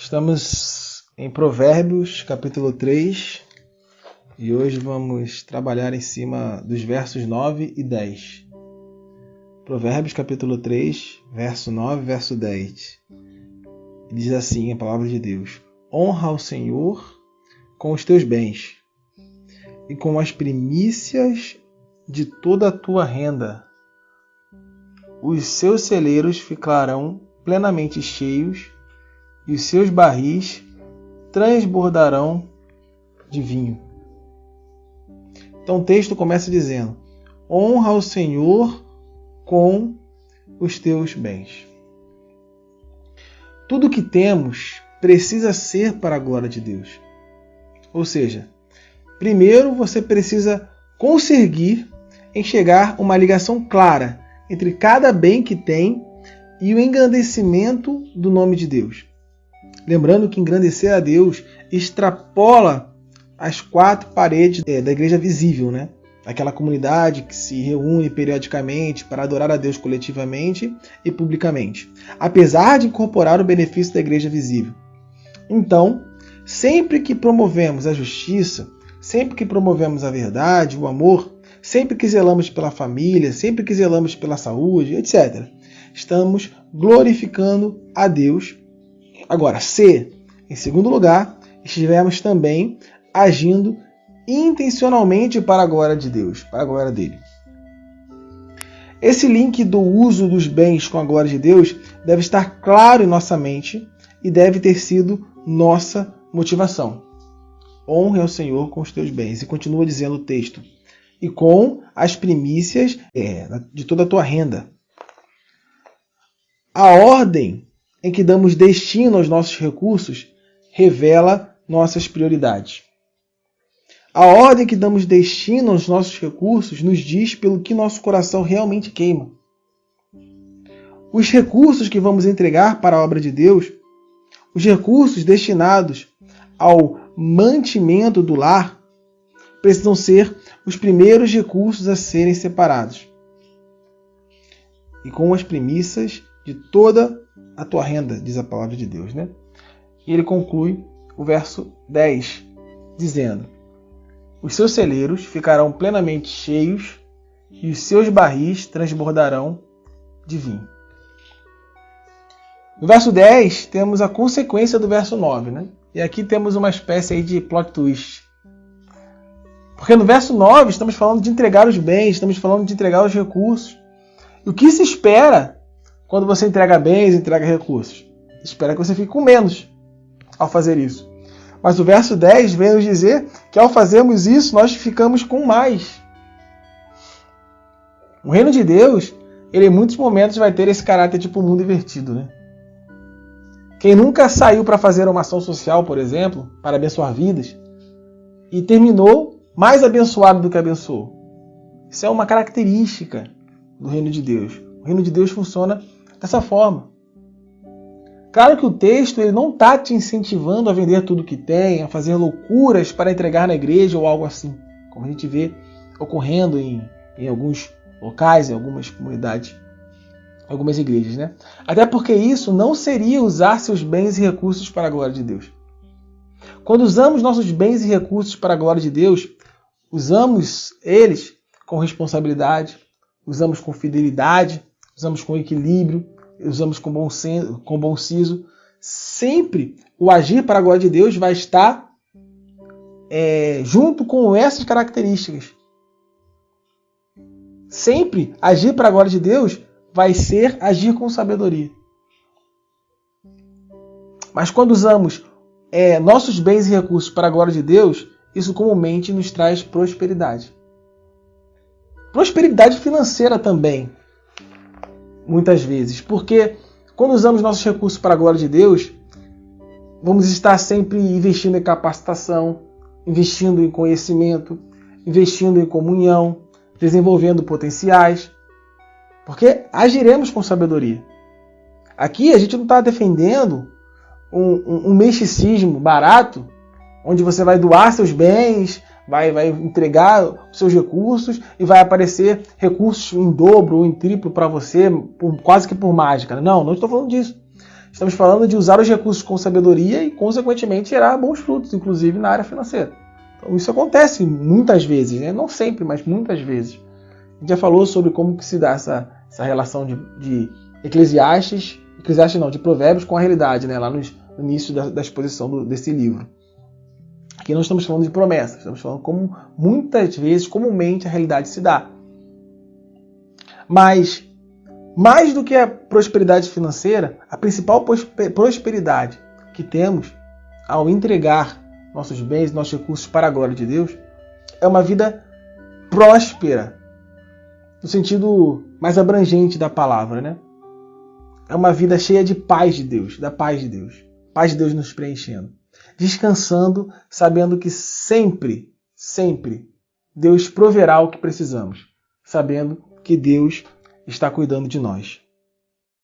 Estamos em Provérbios, capítulo 3, e hoje vamos trabalhar em cima dos versos 9 e 10. Provérbios, capítulo 3, verso 9 e verso 10. Diz assim a palavra de Deus: honra ao Senhor com os teus bens e com as primícias de toda a tua renda. Os seus celeiros ficarão plenamente cheios e os seus barris transbordarão de vinho. Então o texto começa dizendo: honra ao Senhor com os teus bens. Tudo que temos precisa ser para a glória de Deus. Ou seja, primeiro você precisa conseguir enxergar uma ligação clara entre cada bem que tem e o engrandecimento do nome de Deus. Lembrando que engrandecer a Deus extrapola as quatro paredes da igreja visível, né? Aquela comunidade que se reúne periodicamente para adorar a Deus coletivamente e publicamente, apesar de incorporar o benefício da igreja visível. Então, sempre que promovemos a justiça, sempre que promovemos a verdade, o amor, sempre que zelamos pela família, sempre que zelamos pela saúde, etc., estamos glorificando a Deus. Agora, se, em segundo lugar, estivermos também agindo intencionalmente para a glória de Deus, para a glória dele. Esse link do uso dos bens com a glória de Deus deve estar claro em nossa mente e deve ter sido nossa motivação. Honre ao Senhor com os teus bens. E continua dizendo o texto: e com as primícias de toda a tua renda. A ordem em que damos destino aos nossos recursos revela nossas prioridades. A ordem que damos destino aos nossos recursos nos diz pelo que nosso coração realmente queima. Os recursos que vamos entregar para a obra de Deus, os recursos destinados ao mantimento do lar, precisam ser os primeiros recursos a serem separados. E com as primícias de toda a tua renda, diz a palavra de Deus, né? E ele conclui o verso 10, dizendo: os seus celeiros ficarão plenamente cheios e os seus barris transbordarão de vinho. No verso 10, temos a consequência do verso 9, né? E aqui temos uma espécie aí de plot twist. Porque no verso 9 estamos falando de entregar os bens, estamos falando de entregar os recursos. E o que se espera quando você entrega bens, entrega recursos? Espera que você fique com menos ao fazer isso. Mas o verso 10 vem nos dizer que ao fazermos isso, nós ficamos com mais. O reino de Deus, ele em muitos momentos vai ter esse caráter tipo mundo invertido, né? Quem nunca saiu para fazer uma ação social, por exemplo, para abençoar vidas, e terminou mais abençoado do que abençoou. Isso é uma característica do reino de Deus. O reino de Deus funciona dessa forma. Claro que o texto ele não está te incentivando a vender tudo que tem, a fazer loucuras para entregar na igreja ou algo assim, como a gente vê ocorrendo em alguns locais, em algumas comunidades, algumas igrejas, né? Até porque isso não seria usar seus bens e recursos para a glória de Deus. Quando usamos nossos bens e recursos para a glória de Deus, usamos eles com responsabilidade, usamos com fidelidade, usamos com equilíbrio, usamos com bom siso. Sempre o agir para a glória de Deus vai estar junto com essas características. Sempre agir para a glória de Deus vai ser agir com sabedoria. Mas quando usamos nossos bens e recursos para a glória de Deus, isso comumente nos traz prosperidade. Prosperidade financeira também, muitas vezes. Porque quando usamos nossos recursos para a glória de Deus, vamos estar sempre investindo em capacitação, investindo em conhecimento, investindo em comunhão, desenvolvendo potenciais. Porque agiremos com sabedoria. Aqui a gente não está defendendo um misticismo barato, onde você vai doar seus bens, vai entregar os seus recursos e vai aparecer recursos em dobro ou em triplo para você, quase que por mágica. Não estou falando disso. Estamos falando de usar os recursos com sabedoria e, consequentemente, gerar bons frutos, inclusive na área financeira. Então, isso acontece muitas vezes, né? Não sempre, mas muitas vezes. A gente já falou sobre como que se dá essa relação de Eclesiastes não, de Provérbios com a realidade, né? Lá no início da exposição desse livro. Aqui não estamos falando de promessas, estamos falando como muitas vezes, comumente, a realidade se dá. Mas, mais do que a prosperidade financeira, a principal prosperidade que temos ao entregar nossos bens, nossos recursos para a glória de Deus, é uma vida próspera, no sentido mais abrangente da palavra, né? É uma vida cheia de paz de Deus, da paz de Deus. Paz de Deus nos preenchendo. Descansando, sabendo que sempre, sempre, Deus proverá o que precisamos. Sabendo que Deus está cuidando de nós.